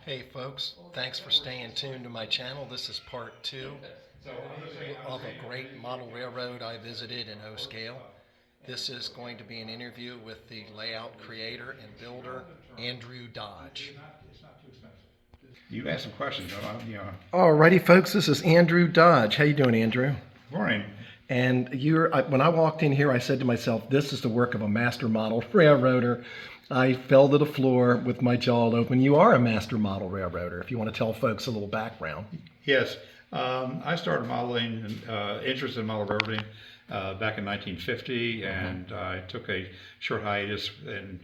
Hey folks, thanks for staying tuned to my channel. This is part two of a great model railroad I visited in O scale. This is going to be an interview with the layout creator and builder, Andrew Dodge. You asked some questions, Alrighty folks, this is Andrew Dodge. How you doing, Andrew? Morning. And when I walked in here, I said to myself, this is the work of a master model railroader. I fell to the floor with my jaw open. You are a master model railroader, if you want to tell folks a little background. Yes, I started modeling, interest in model railroading back in 1950, and I took a short hiatus in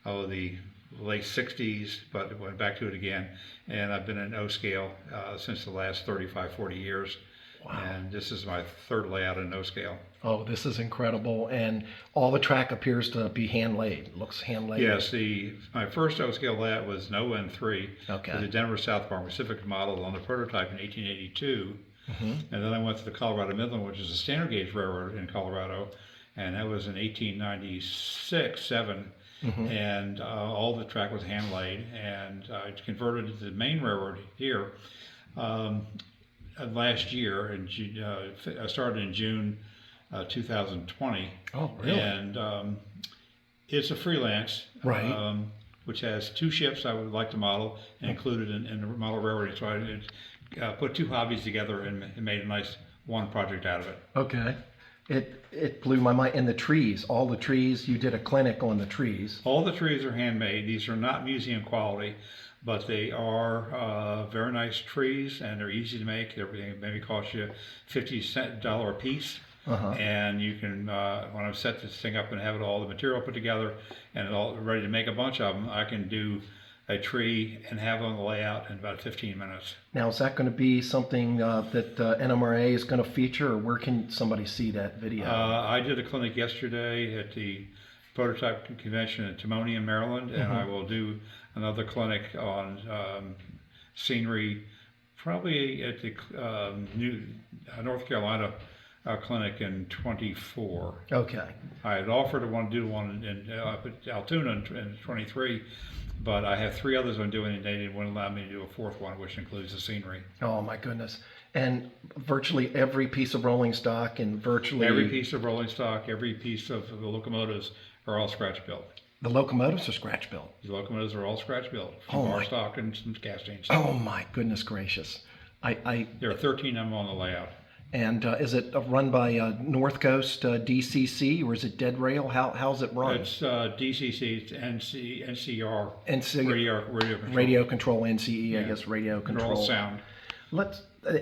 the late 60s, but went back to it again. And I've been in O scale since the last 35, 40 years. Wow. And this is my third layout in O scale. Oh, this is incredible. And all the track appears to be hand laid. It looks hand laid. Yes, my first O scale layout was an ON3. Okay. For the Denver Southbound Pacific model on the prototype in 1882. And then I went to the Colorado Midland, which is a standard gauge railroad in Colorado, and that was in 1896, 7. And all the track was hand laid, and I converted to the Maine Railroad here last year, and I started in June 2020. Oh, really? And it's a freelance, right? Which has two ships I would like to model and included in the model railroading. So I put two hobbies together and made a nice one project out of it. Okay. It blew my mind. And the trees, all the trees, you did a clinic on the trees. All the trees are handmade. These are not museum quality, but they are very nice trees, and they're easy to make. Everything maybe cost you $50 a piece. And you can, when I've set this thing up and have it all the material put together and all ready to make a bunch of them, I can do a tree and have it on the layout in about 15 minutes. Now, is that going to be something that NMRA is going to feature, or where can somebody see that video? I did a clinic yesterday at the Prototype Convention in Timonium, Maryland, and I will do another clinic on scenery probably at the new North Carolina clinic in 24. Okay. I had offered to want to do one in Altoona in 23, but I have three others I'm doing, and they wouldn't allow me to do a fourth one, which includes the scenery. Oh my goodness. And virtually every piece of rolling stock and virtually... Every piece of rolling stock, every piece of the locomotives are all scratch built. The locomotives are scratch built? The locomotives are all scratch built, from bar stock and some castings. Oh my goodness gracious. There are 13 of them on the layout. And is it run by North Coast DCC, or is it Dead Rail? How's it run? It's DCC, it's NCR, NC, radio control. Radio control, NCE, I guess radio control. Control sound.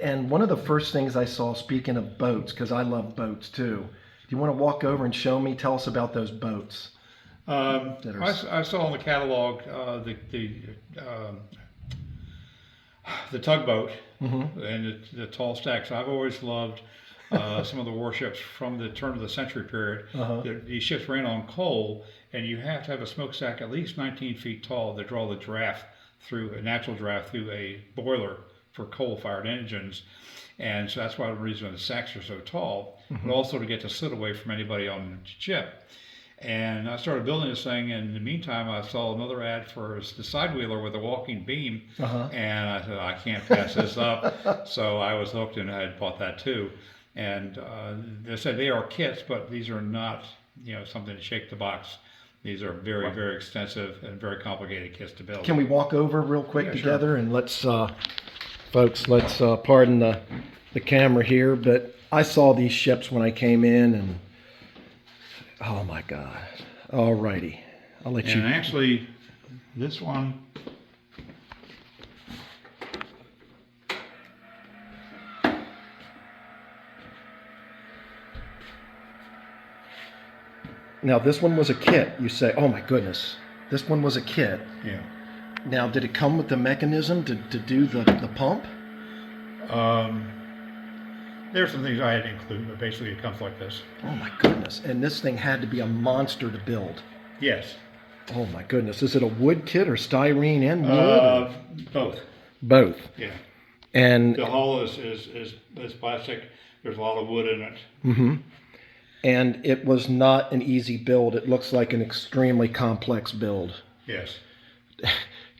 And one of the first things I saw, speaking of boats, because I love boats too, do you want to walk over and show me, tell us about those boats? I saw in the catalog the tugboat and the tall stacks. I've always loved some of the warships from the turn of the century period. These ships ran on coal, and you have to have a smokestack at least 19 feet tall to draw the draft through a natural draft through a boiler for coal-fired engines. And so that's why the reason the stacks are so tall, but also to get the soot away from anybody on the ship. And I started building this thing, and in the meantime, I saw another ad for the side wheeler with a walking beam, and I said, I can't pass this up. So I was hooked, and I had bought that too. And they said they are kits, but these are not, something to shake the box. These are very, very extensive and very complicated kits to build. Can we walk over real quick together? Sure. And let's, folks, let's pardon the camera here, but I saw these ships when I came in, and oh my God. All righty. I'll let you. And actually, this one, now this one was a kit, you say. Oh my goodness. This one was a kit. Yeah. Now, did it come with the mechanism to do the pump? There's some things I had to include, but basically it comes like this. Oh my goodness. And this thing had to be a monster to build. Yes. Oh my goodness. Is it a wood kit or styrene and wood? Both. Both. Yeah. And the hull is plastic. There's a lot of wood in it. And it was not an easy build. It looks like an extremely complex build. Yes.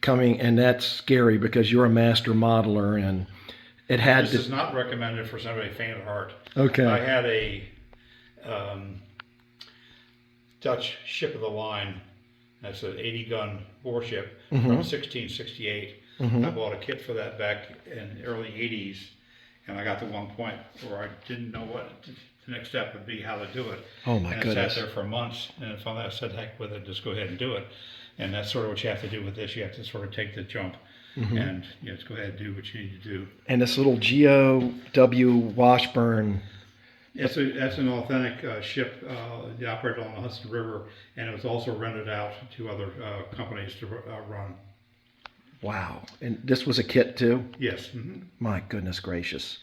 coming, and that's scary because you're a master modeler, and it had This is not recommended for somebody faint of heart. Okay. I had a Dutch ship of the line. That's an 80-gun warship from 1668. I bought a kit for that back in the early 80s, and I got to one point where I didn't know what the next step would be, how to do it. Oh my goodness. I sat there for months, and finally I said, heck with it, just go ahead and do it. And that's sort of what you have to do with this. You have to sort of take the jump and just go ahead and do what you need to do. And this little G.O.W. Washburn. That's an authentic ship operated on the Hudson River, and it was also rented out to other companies to run. Wow. And this was a kit too? Yes. My goodness gracious.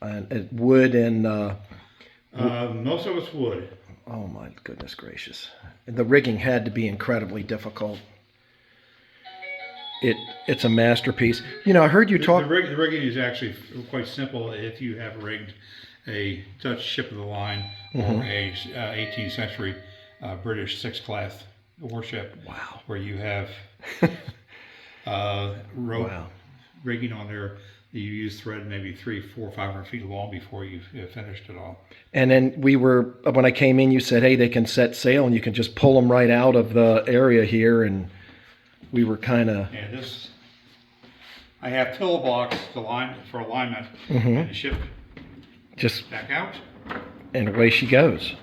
And wood and... most of it's wood. Oh my goodness gracious. And the rigging had to be incredibly difficult. It's a masterpiece. You know, I heard you talk... The rigging is actually quite simple if you have rigged a Dutch ship of the line or a 18th century British sixth-class warship. Wow. Where you have rope rigging on there. You use thread maybe 300, 400, 500 feet long before you've finished it all. And then when I came in, you said, hey, they can set sail and you can just pull them right out of the area here. And we were kind of... And this, I have pillow blocks for alignment, and the ship just back out. And away she goes.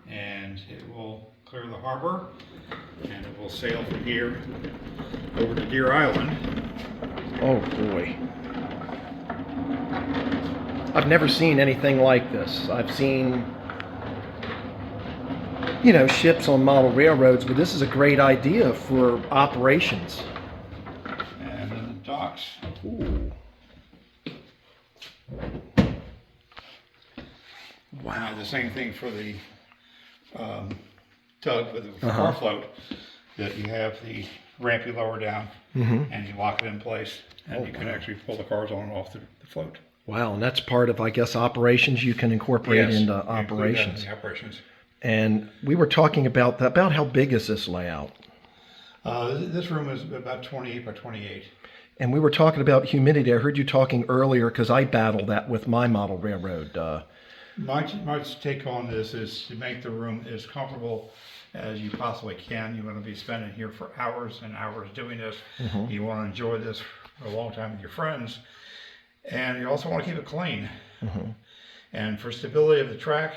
And it will clear the harbor, and it will sail from here over to Deer Island. Oh boy. I've never seen anything like this. I've seen, you know, ships on model railroads, but this is a great idea for operations. And then the docks. Ooh. Wow. The same thing for the tug with the car float, that you have the ramp you lower down and you lock it in place, and you can actually pull the cars on and off the float. Wow, and that's part of, I guess, operations you can incorporate into operations. The operations. And we were talking about that. About how big is this layout? This room is about 28 by 28. And we were talking about humidity. I heard you talking earlier because I battle that with my model railroad. My take on this is to make the room as comfortable as you possibly can. You want to be spending here for hours and hours doing this. You want to enjoy this for a long time with your friends. And you also want to keep it clean. And for stability of the track,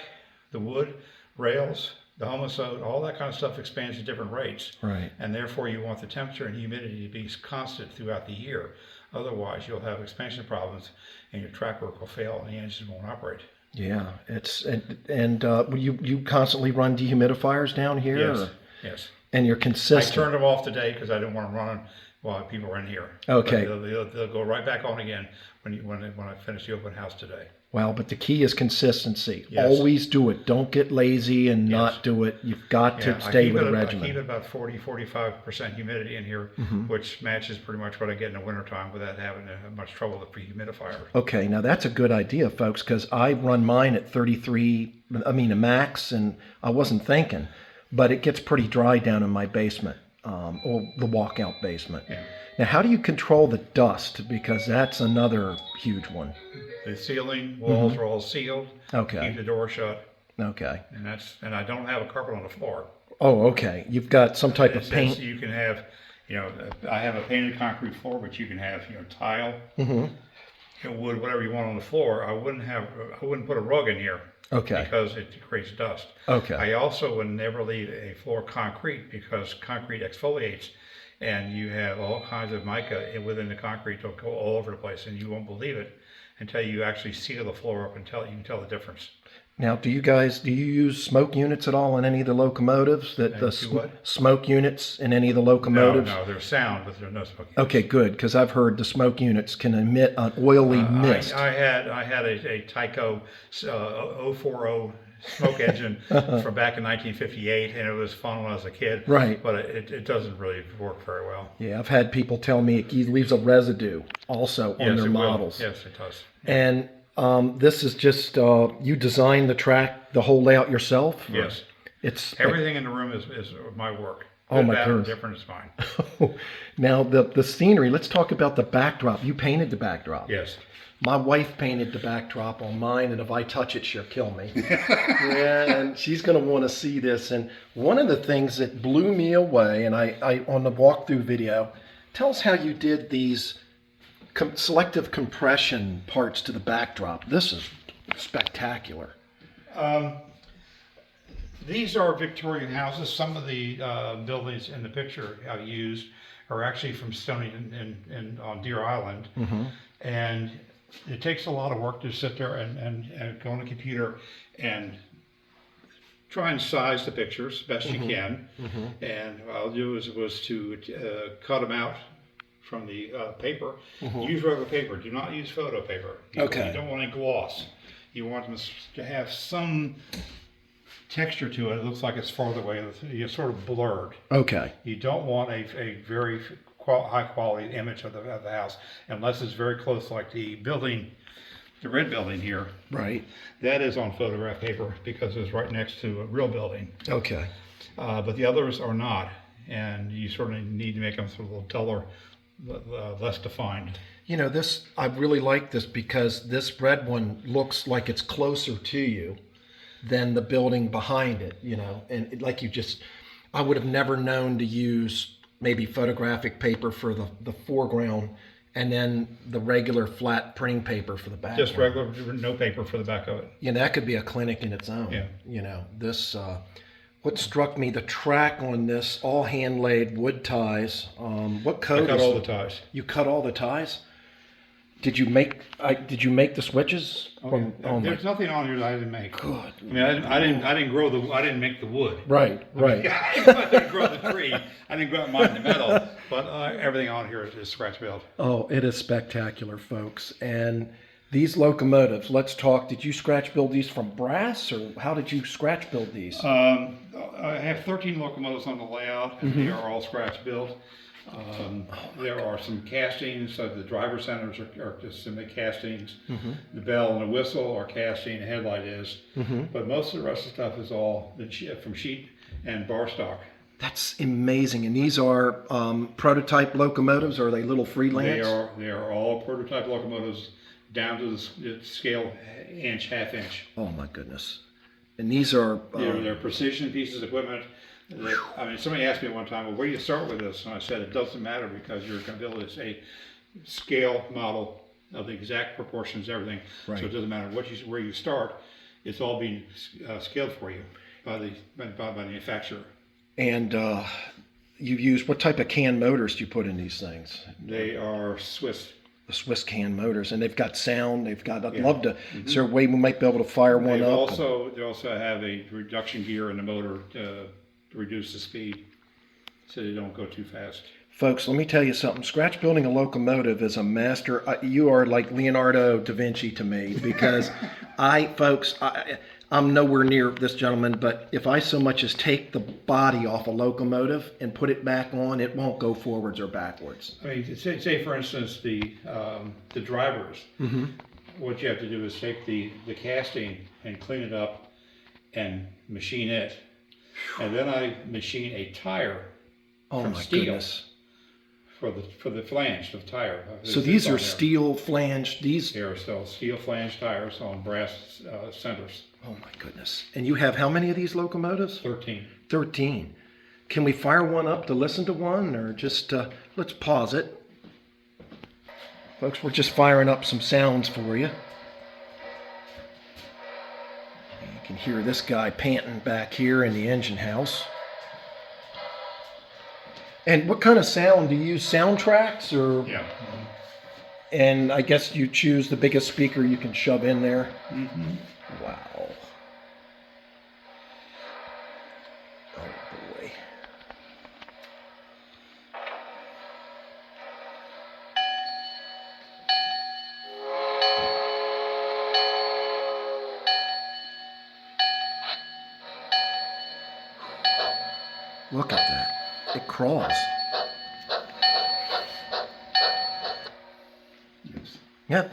the wood, rails, the homosode, all that kind of stuff expands at different rates. Right. And therefore you want the temperature and humidity to be constant throughout the year. Otherwise you'll have expansion problems and your track work will fail and the engine won't operate. Yeah, it's and you constantly run dehumidifiers down here? Yes. Or? Yes. And you're consistent. I turned them off today because I didn't want them running while people were in here. Okay. They'll go right back on again when I finish the open house today. Well, but the key is consistency. Yes. Always do it. Don't get lazy and not do it. You've got to stay with the regimen. I keep it about 40-45% humidity in here, which matches pretty much what I get in the wintertime without having much trouble with the humidifier. Okay, now that's a good idea, folks, because I run mine at 33, a max, and I wasn't thinking, but it gets pretty dry down in my basement, or the walkout basement. Yeah. Now, how do you control the dust? Because that's another huge one. The ceiling walls are all sealed. Okay. Keep the door shut. Okay. And I don't have a carpet on the floor. Oh, okay. You've got some type of paint. You can have, I have a painted concrete floor, but you can have, tile, wood, whatever you want on the floor. I wouldn't put a rug in here. Okay. Because it creates dust. Okay. I also would never leave a floor concrete because concrete exfoliates, and you have all kinds of mica within the concrete to go all over the place, and you won't believe it until you actually seal the floor up and you can tell the difference. Now, do you use smoke units at all in any of the locomotives? Smoke units in any of the locomotives? No, there's sound, but there's no smoke units. Okay, good, because I've heard the smoke units can emit an oily mist. I had a Tyco 040 smoke engine from back in 1958, and it was fun when I was a kid. Right. But it doesn't really work very well. Yeah, I've had people tell me it leaves a residue also on their models. Yes, it does. And this is just you designed the track, the whole layout yourself? Yes. It's everything in the room is my work. Oh Good, my bad, or goodness. different is fine. Now the scenery. Let's talk about the backdrop. You painted the backdrop. Yes. My wife painted the backdrop on mine, and if I touch it, she'll kill me. Yeah, and she's going to want to see this. And one of the things that blew me away, and I on the walkthrough video, tell us how you did these selective compression parts to the backdrop. This is spectacular. These are Victorian houses. Some of the buildings in the picture I've used are actually from Stony and on Deer Island. And it takes a lot of work to sit there and go on the computer and try and size the pictures best you can. And what I'll do was to cut them out from the paper. Use regular paper. Do not use photo paper. You don't want any gloss. You want them to have some texture to it. It looks like it's farther away. It's sort of blurred. Okay. You don't want a very high quality image of the house unless it's very close, like the building, the red building here. Right. That is on photograph paper because it's right next to a real building. Okay. But the others are not, and you sort of need to make them sort of a little duller, less defined. You know, this, I really like this because this red one looks like it's closer to you than the building behind it, you know, and like you just, I would have never known to use maybe photographic paper for the foreground and then the regular flat printing paper for the back. Just regular, no paper for the back of it. You know, that could be a clinic in its own. Yeah. You know, this, what struck me, the track on this, all hand-laid wood ties. What code? I cut all the ties. You cut all the ties? Did you make the switches? There's nothing on here that I didn't make. Good. I mean, I didn't make the wood. Right. I didn't grow the tree. I didn't grow mine the metal, but everything on here is scratch built. Oh, it is spectacular, folks. And these locomotives, let's talk. Did you scratch build these from brass, or how did you scratch build these? I have 13 locomotives on the layout, and they are all scratch built. There are some castings, so the driver centers are just simply castings. The bell and the whistle are casting, the headlight is. But most of the rest of the stuff is all from sheet and bar stock. That's amazing. And these are prototype locomotives, or are they little freelance? They are all prototype locomotives down to the scale inch, half inch. Oh my goodness. And these are... they're precision pieces of equipment. I mean, somebody asked me one time, well, where do you start with this? And I said, it doesn't matter because you're going to build this a scale model of the exact proportions, everything. Right. So it doesn't matter where you start. It's all being scaled for you by the manufacturer. And you use, what type of can motors do you put in these things? They are Swiss. The Swiss can motors, and they've got sound. They've got. I'd love to. Is there a way we might be able to fire one They up? also have a reduction gear in the motor to reduce the speed, so they don't go too fast. Folks, let me tell you something. Scratch building a locomotive is a master. You are like Leonardo da Vinci to me because I'm nowhere near this gentleman, but if I so much as take the body off a locomotive and put it back on, it won't go forwards or backwards. I mean, say for instance the drivers. What you have to do is take the casting and clean it up and machine it, and then I machine a tire from steel. Goodness. For the flange of the tire. So these are steel flange. These are still steel flange tires on brass centers. Oh my goodness! And you have how many of these locomotives? 13. 13. Can we fire one up to listen to one, or just let's pause it, folks? We're just firing up some sounds for you. You can hear this guy panting back here in the engine house. And what kind of sound do you use? Soundtracks or? Yeah. And I guess you choose the biggest speaker you can shove in there. Wow. Oh boy. Look at that. It crawls. Yes. Yep.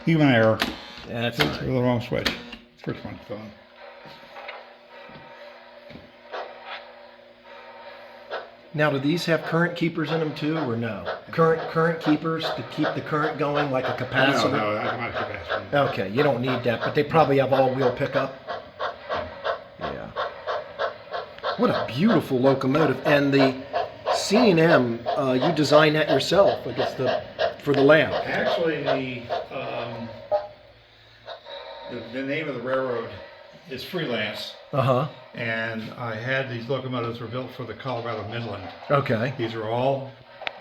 Human error. That's The wrong switch. First one. Now, do these have current keepers in them too, or no? Current keepers to keep the current going, like a capacitor? No, that's not capacitor. Okay, you don't need that, but they probably have all-wheel pickup. Yeah. What a beautiful locomotive. And the C&M, you designed that yourself, I guess, for the layout. Actually, the name of the railroad is Freelance. Uh-huh. And I had these locomotives were built for the Colorado Midland. Okay. These are all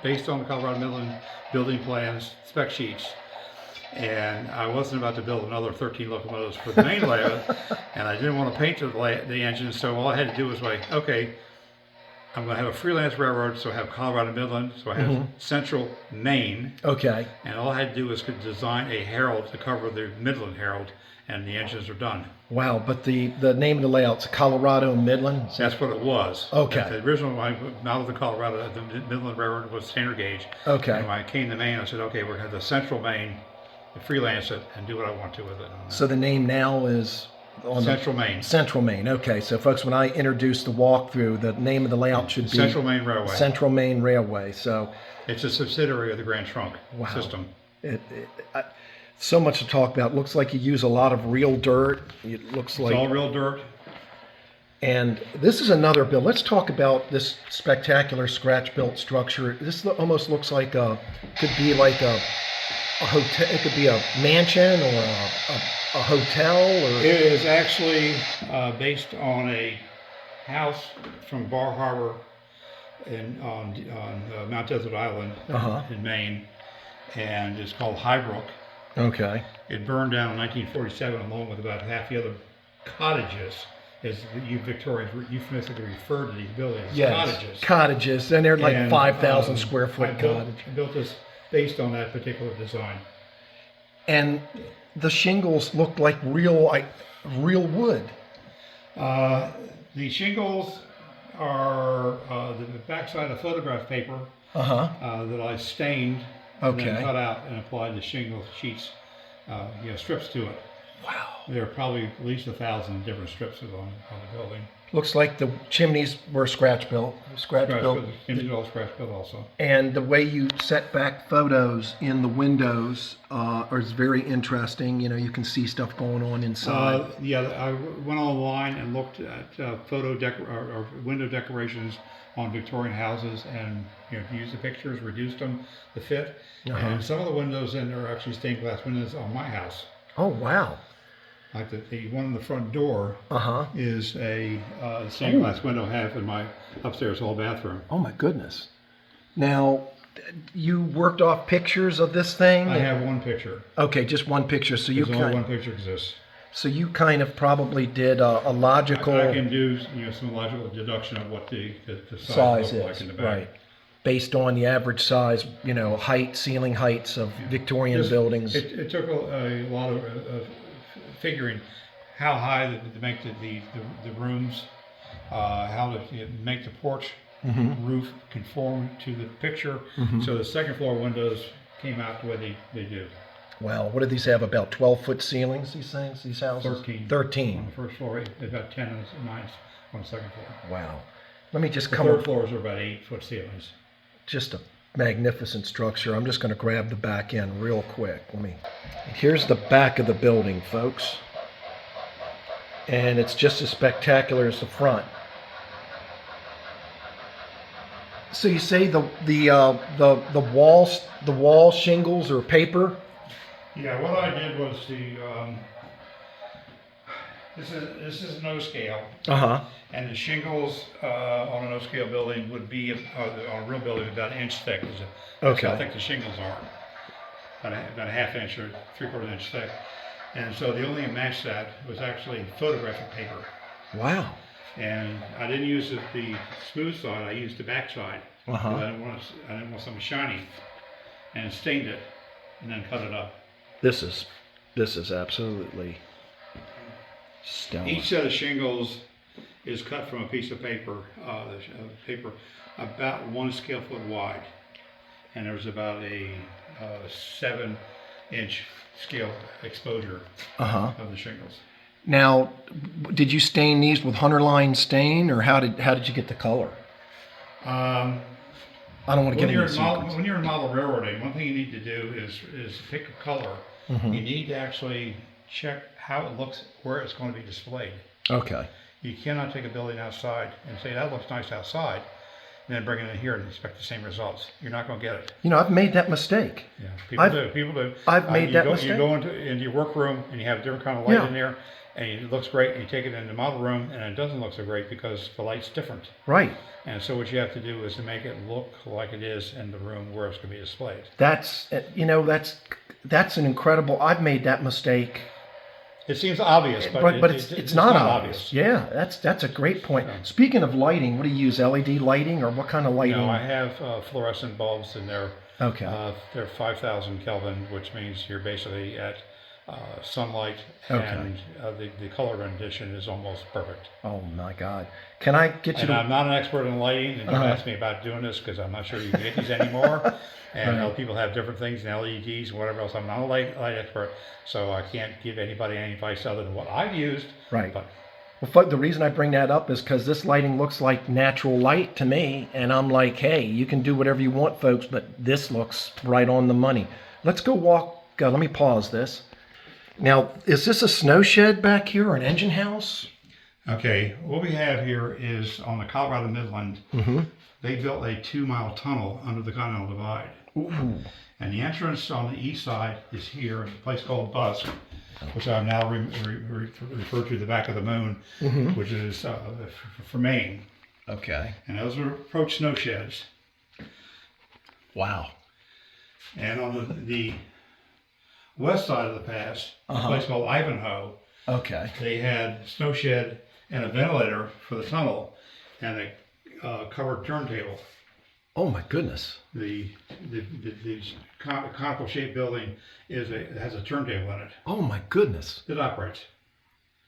based on the Colorado Midland building plans, spec sheets. And I wasn't about to build another 13 locomotives for the main layout, and I didn't want to paint the engine, so all I had to do was like, okay, I'm going to have a freelance railroad, so I have Colorado Midland, so I have Central Maine. Okay. And all I had to do was design a herald to cover the Midland Herald, and the engines are done. Wow, but the name of the layout's Colorado Midland? That's what it was. Okay. The original, out of the Colorado, the Midland Railroad was standard gauge. Okay. And when I came to Maine, I said, okay, we're going to have the Central Maine, freelance it, and do what I want to with it. So the name now is on Central Maine. Central Maine. Okay, so folks, when I introduce the walkthrough, the name of the layout should be Central Maine Railway. Central Maine Railway. So it's a subsidiary of the Grand Trunk system. So much to talk about. Looks like you use a lot of real dirt. It looks like it's all real dirt. And this is another build. Let's talk about this spectacular scratch-built structure. This almost looks like could be like a hotel. It could be a mansion or a hotel. Or it is actually based on a house from Bar Harbor on Mount Desert Island in Maine, and it's called Highbrook. Okay. It burned down in 1947 along with about half the other cottages, as you Victorians euphemistically refer to these buildings as cottages. Cottages, and they're like 5,000 square foot cottage. I built this based on that particular design. And the shingles looked like real wood. The shingles are the backside of photograph paper that I stained. And then cut out and applied the shingle sheets, strips to it. Wow. There are probably at least 1,000 different strips on the building. Looks like the chimneys were scratch built. The chimneys are all scratch built also. And the way you set back photos in the windows is very interesting. You know, you can see stuff going on inside. I went online and looked at or window decorations on Victorian houses, and used the pictures, reduced them to fit. And some of the windows in there are actually stained glass windows on my house. Oh wow! Like the one in the front door is a stained glass window I have in my upstairs hall bathroom. Oh my goodness! Now, you worked off pictures of this thing? I have one picture. Okay, just one picture. So only one picture exists. So you kind of probably did a logical. I can do some logical deduction of what the size is like in the back. Right, based on the average size, height, ceiling heights of Victorian buildings. It took a lot of figuring how high to make the rooms, how to make the porch roof conform to the picture. So the second floor windows came out the way they do. Wow, what do these have? About 12-foot ceilings, these things, these houses? 13. On the first floor, about 10 and 9 on the second floor. Wow. Let me just the third floors are about 8-foot ceilings. Just a magnificent structure. I'm just going to grab the back end real quick. Here's the back of the building, folks. And it's just as spectacular as the front. So you say the wall shingles are paper? Yeah, what I did was this is an O scale, and the shingles on an O scale building would be on a real building about an inch thick. That's how thick the shingles are, about a half inch or 3/4 inch thick. And so the only thing that matched that was actually photographic paper. Wow. And I didn't use the smooth side; I used the back side. I didn't want something shiny, and stained it, and then cut it up. This is absolutely stellar. Each set of shingles is cut from a piece of paper, about 1 scale foot wide, and there's about a 7-inch scale exposure of the shingles. Now, did you stain these with Hunterline stain, or how did you get the color? I don't want to get When you're into in secrets. when you're in model railroading, one thing you need to do is pick a color. You need to actually check how it looks, where it's going to be displayed. Okay. You cannot take a building outside and say that looks nice outside, and then bring it in here and expect the same results. You're not going to get it. You know, I've made that mistake. Yeah, people do. People do. I've made that mistake. You go into your workroom and you have a different kind of light Yeah. in there, and it looks great. And you take it in the model room, and it doesn't look so great because the light's different. Right. And so what you have to do is to make it look like it is in the room where it's going to be displayed. That's, you know, that's an incredible. I've made that mistake. It seems obvious, But it's not obvious. Yeah, that's a great point. Yeah. Speaking of lighting, what do you use? LED lighting or what kind of lighting? No, I have fluorescent bulbs in there. Okay. They're 5,000 Kelvin, which means you're basically at sunlight, Okay. and the color rendition is almost perfect. Oh my God! Can I get you And to? I'm not an expert in lighting, and don't ask me about doing this because I'm not sure you can get these anymore. And Right. people have different things, and LEDs and whatever else. I'm not a light expert, so I can't give anybody any advice other than what I've used. Right. But Well, the reason I bring that up is because this lighting looks like natural light to me, and I'm like, hey, you can do whatever you want, folks, but this looks right on the money. Let's go walk. Let me pause this. Now, is this a snow shed back here or an engine house? okay, what we have here is on the Colorado Midland. They built a 2-mile tunnel under the Continental Divide. Ooh. And the entrance on the east side is here in a place called Busk, which I now refer to the back of the moon, which is for Maine. Okay. And those are approach snow sheds. Wow. And on the west side of the pass, a place called Ivanhoe, Okay. they had snow shed and a ventilator for the tunnel and a covered turntable. Oh my goodness. The conical shaped building has a turntable in it Oh my goodness. that operates.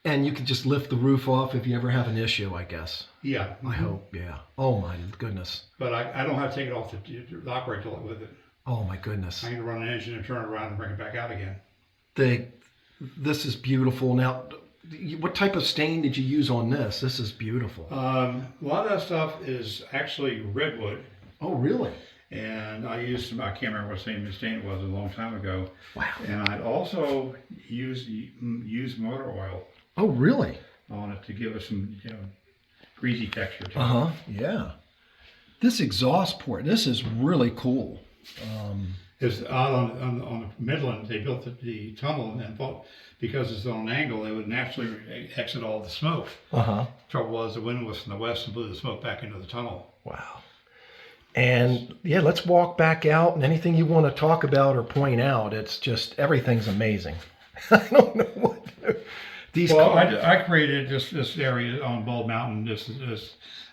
And you can just lift the roof off if you ever have an issue, I guess. Yeah. I hope, yeah. Oh my goodness. But I don't have to take it off to operate with it. Oh my goodness. I can run an engine and turn it around and bring it back out again. This is beautiful. Now, what type of stain did you use on this? This is beautiful. A lot of that stuff is actually redwood. Oh, really? And I can't remember what stain it was a long time ago. Wow. And I'd also use motor oil Oh, really? on it to give it some, greasy texture to it. Uh-huh. Yeah. This exhaust port, this is really cool. It's out on the Midland. They built the tunnel and thought because it's on an angle, it would naturally exit all the smoke. Uh-huh. Trouble was the wind was from the west and blew the smoke back into the tunnel. Wow. And yeah, let's walk back out, and anything you want to talk about or point out, it's just, everything's amazing. I don't know what these Well, cars. I created this area on Bald Mountain. This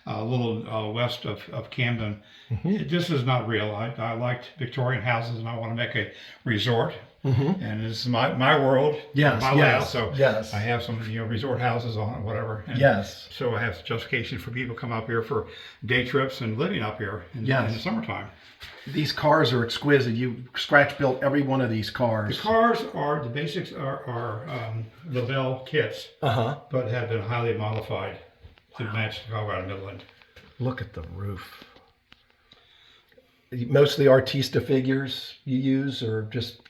little west of Camden. This is not real. I liked Victorian houses, and I want to make a resort. And this is my world, Yes, my yes, layout. So yes. I have some resort houses on it, whatever. And Yes. So I have justification for people to come up here for day trips and living up here in the summertime. These cars are exquisite. You scratch built every one of these cars. The cars the basics are Lavelle kits, Uh-huh. but have been highly modified to match the Colorado Midland. Look at the roof. Most of the Artista figures you use are just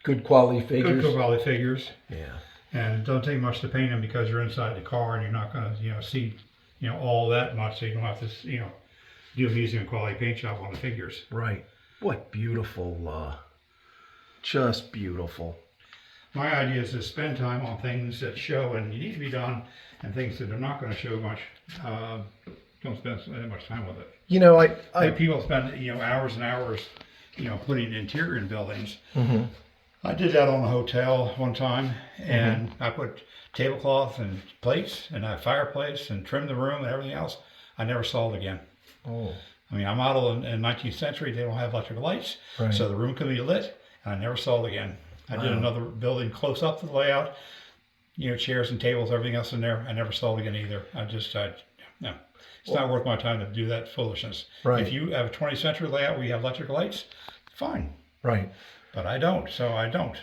good quality figures. Good quality figures, Yeah. and it don't take much to paint them because you're inside the car and you're not going to see all that much, so you don't have to do a museum quality paint job on the figures. Right. What beautiful, just beautiful. My idea is to spend time on things that show and need to be done, and things that are not going to show much. Don't spend that much time with it. You know, I Like people spend hours and hours, putting interior in buildings. I did that on a hotel one time, and I put tablecloth and plates and a fireplace and trimmed the room and everything else. I never saw it again. oh, I mean, I modeled in 19th century. They don't have electric lights, Right. so the room could be lit, and I never saw it again. I did Wow. another building close up to the layout, chairs and tables, everything else in there. I never saw it again either. No. It's not worth my time to do that foolishness. Right. If you have a 20th century layout where you have electric lights, fine. right. But I don't, so I don't.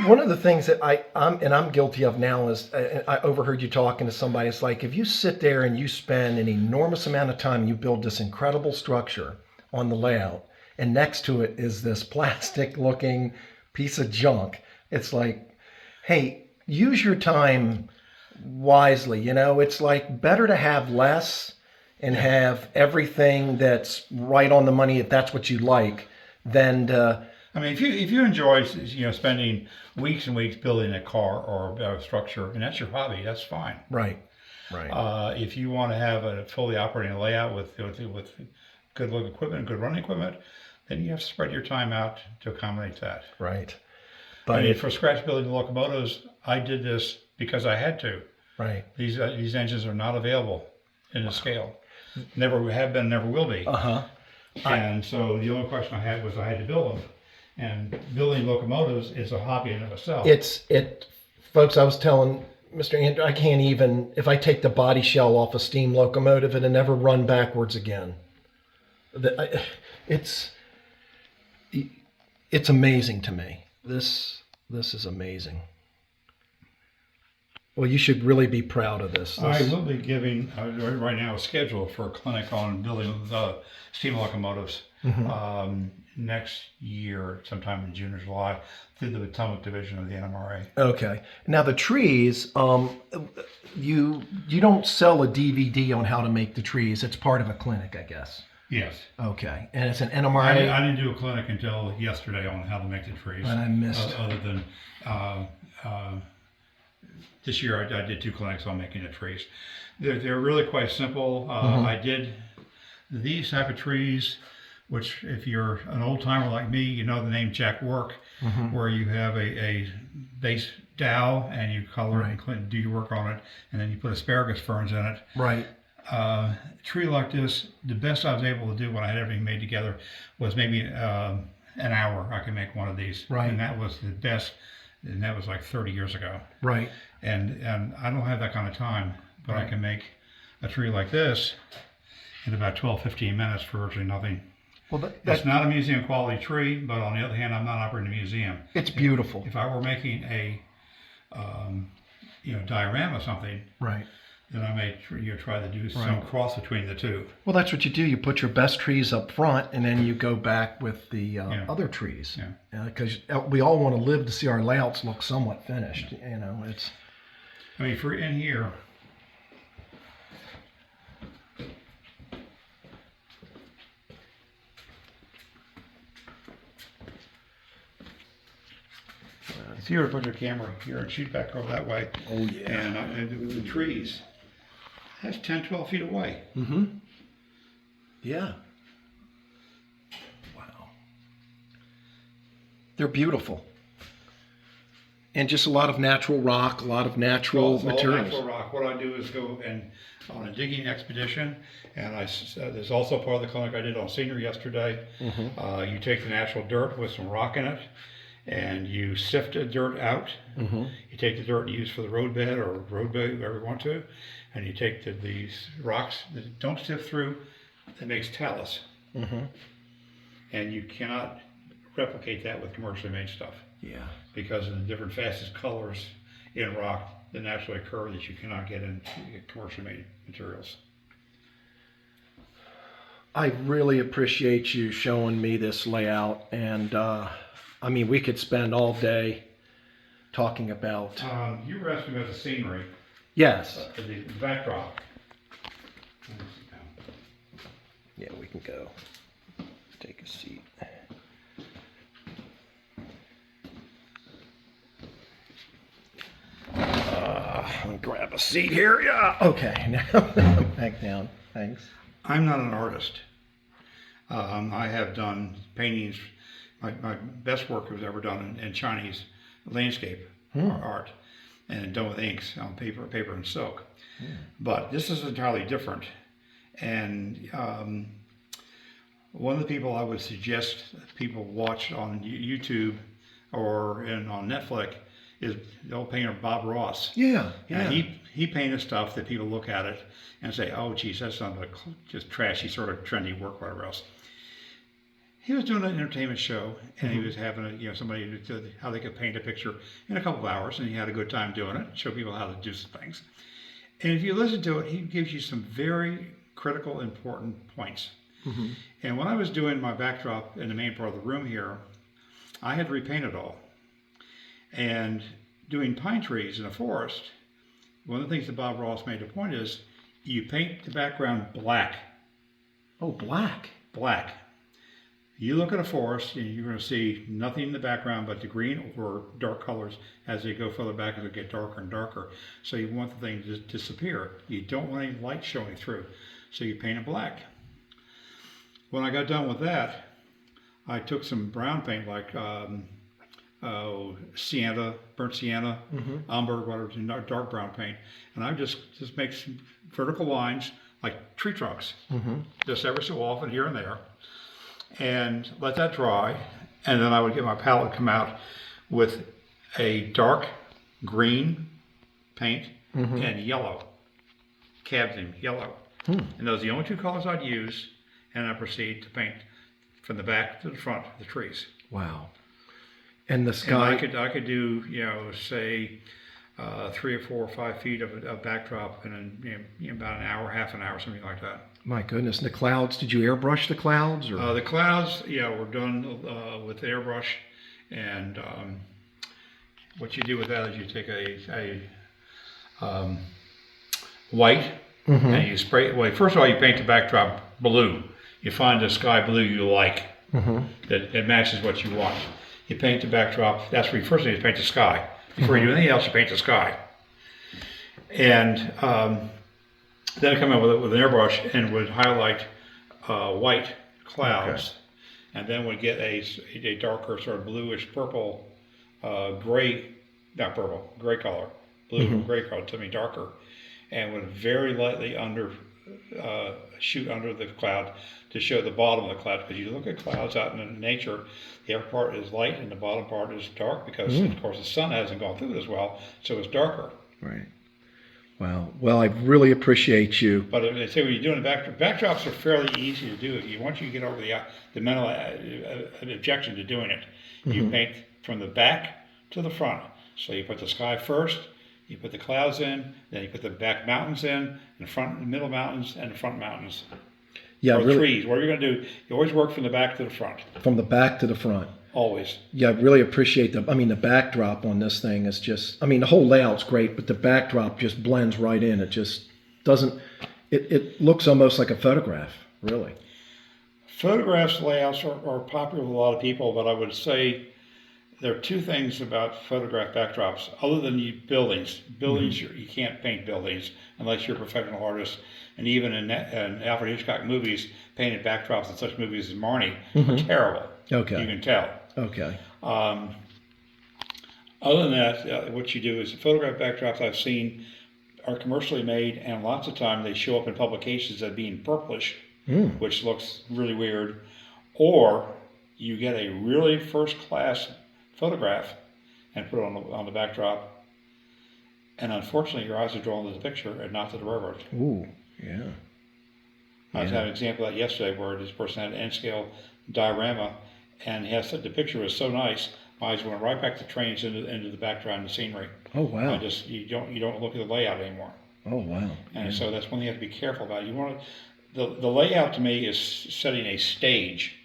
One of the things that I'm guilty of now is I overheard you talking to somebody. It's like if you sit there and you spend an enormous amount of time, you build this incredible structure on the layout, and next to it is this plastic-looking piece of junk. It's like, hey, use your time wisely. It's like better to have less and have everything that's right on the money if that's what you like, than to. I mean, if you enjoy spending weeks and weeks building a car or a structure, and that's your hobby, that's fine. Right. If you want to have a fully operating layout with good look equipment, good running equipment, then you have to spread your time out to accommodate that. Right. But for scratch building locomotives, I did this because I had to. Right. These engines are not available in the scale. Never have been, never will be. And so the only question I had was I had to build them. And building locomotives is a hobby in of itself. Folks, I was telling Mr. Andrew, I can't even, if I take the body shell off a steam locomotive, it'll never run backwards again. It's amazing to me. This is amazing. Well, you should really be proud of this. I will be giving right now a schedule for a clinic on building steam locomotives next year, sometime in June or July, through the Potomac division of the NMRA. Okay. Now the trees, you don't sell a DVD on how to make the trees. It's part of a clinic, I guess. Yes. Okay. And it's an NMRA. I didn't do a clinic until yesterday on how to make the trees. And I missed. Other than this year, I did 2 clinics on making the trees. They're really quite simple. I did these type of trees, which if you're an old timer like me, you know the name Jack Work, where you have a base dowel and you color it and do your work on it, and then you put asparagus ferns in it. Right. A tree like this, the best I was able to do when I had everything made together was maybe an hour. I could make one of these. Right. And that was the best. And that was like 30 years ago. Right. And I don't have that kind of time, but I can make a tree like this in about 12, 15 minutes for virtually nothing. Well, that's not a museum quality tree, but on the other hand, I'm not operating a museum. It's beautiful. If I were making a diorama of something, right, then I may try to do some cross between the two. Well, that's what you do. You put your best trees up front, and then you go back with the other trees. Because we all want to live to see our layouts look somewhat finished. It's. I mean, for in here. If you were to put your camera here and shoot back over that way, and the trees, that's 10, 12 feet away. Yeah. Wow. They're beautiful. And just a lot of natural rock, a lot of natural materials. Natural rock. What I do is go on a digging expedition, and there's also part of the clinic I did on scenery yesterday. You take the natural dirt with some rock in it, and you sift the dirt out. You take the dirt and use for the roadbed or roadbed, whatever you want to, and you take these rocks that don't sift through, that makes talus. And you cannot replicate that with commercially made stuff. Yeah. Because of the different fastest colors in rock that naturally occur that you cannot get in commercially made materials. I really appreciate you showing me this layout, and I mean, we could spend all day talking about. You were asking about the scenery. Yes. The backdrop. Yeah, we can go. Take a seat. Let me grab a seat here. Yeah. Okay. Now back down. Thanks. I'm not an artist. I have done paintings. My best work was ever done in Chinese landscape art, and done with inks on paper and silk. But this is entirely different. And one of the people I would suggest people watch on YouTube or on Netflix is the old painter Bob Ross. Yeah. And he painted stuff that people look at it and say, oh, geez, that's not like just trashy, sort of trendy work, whatever else. He was doing an entertainment show, and he was having somebody how they could paint a picture in a couple of hours, and he had a good time doing it. Show people how to do some things. And if you listen to it, he gives you some very critical, important points. And when I was doing my backdrop in the main part of the room here, I had to repaint it all. And doing pine trees in a forest, one of the things that Bob Ross made a point is you paint the background black. Oh, black. Black. You look at a forest and you're going to see nothing in the background but the green or dark colors as they go further back, as they get darker and darker. So you want the thing to disappear. You don't want any light showing through. So you paint it black. When I got done with that, I took some brown paint like sienna, burnt sienna, umber, whatever, dark brown paint. And I just make some vertical lines like tree trunks, just ever so often here and there. And let that dry, and then I would get my palette come out with a dark green paint and yellow, cadmium yellow. And those are the only two colors I'd use, and I proceed to paint from the back to the front of the trees. Wow. And the sky. And I could do, say 3 or 4 or 5 feet of backdrop in about an hour, half an hour, something like that. My goodness, and the clouds, did you airbrush the clouds? Or? The clouds, were done with airbrush, and what you do with that is you take a white and you spray it. Well, first of all, you paint the backdrop blue. You find a sky blue you like that matches what you want. You paint the backdrop. That's where you first need to paint the sky. Before you do anything else, you paint the sky. And then I come in with an airbrush and would highlight white clouds, and then would get a darker sort of bluish purple, gray, not purple, gray color, blue gray color, something darker, and would very lightly shoot under the cloud to show the bottom of the cloud. Because you look at clouds out in nature, the upper part is light and the bottom part is dark because, of course, the sun hasn't gone through it as well, so it's darker. Right. Wow. Well, I really appreciate you. But they say when you're doing backdrops are fairly easy to do. Once you get over the mental objection to doing it, you paint from the back to the front. So you put the sky first, you put the clouds in, then you put the back mountains in, and the middle mountains, and the front mountains. Yeah, or really, trees. What you're going to do, you always work from the back to the front. From the back to the front. Always. Yeah, I really appreciate the backdrop on this thing is just, the whole layout's great, but the backdrop just blends right in. It just doesn't, it looks almost like a photograph, really. Photographs layouts are popular with a lot of people, but I would say there are two things about photograph backdrops, other than buildings. Buildings, you can't paint buildings unless you're a professional artist. And even in Alfred Hitchcock movies, painted backdrops in such movies as Marnie are terrible. Okay. You can tell. Okay. Other than that, what you do is photograph backdrops I've seen are commercially made, and lots of time they show up in publications as being purplish, which looks really weird. Or you get a really first-class photograph and put it on the backdrop, and unfortunately your eyes are drawn to the picture and not to the railroad. Ooh, yeah. I had an example of that yesterday where this person had an N-scale diorama, and the picture was so nice, my eyes went right back to trains into the background and the scenery. Oh wow! You don't look at the layout anymore. Oh wow! And so that's one thing you have to be careful about. You want the layout to me is setting a stage.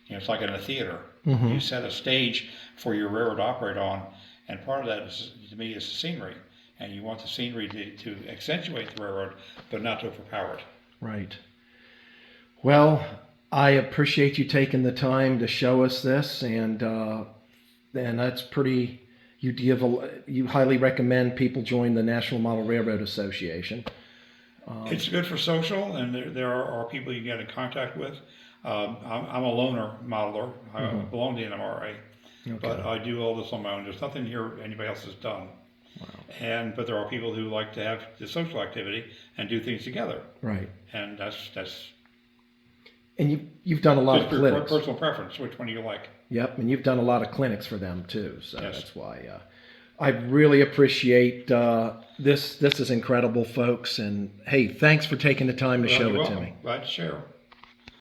It's like in a theater. You set a stage for your railroad to operate on, and part of that is, to me, is the scenery. And you want the scenery to accentuate the railroad, but not to overpower it. Right. Well, I appreciate you taking the time to show us this, and that's pretty. You highly recommend people join the National Model Railroad Association. It's good for social, and there are people you get in contact with. I'm a loner modeler. I belong to NMRA, but I do all this on my own. There's nothing here anybody else has done. Wow. But there are people who like to have the social activity and do things together. Right. And that's. And you've done a lot of clinics. Personal preference. Which one do you like? Yep, and you've done a lot of clinics for them too. So that's why I really appreciate this. This is incredible, folks. And hey, thanks for taking the time to show it to me. Glad to share.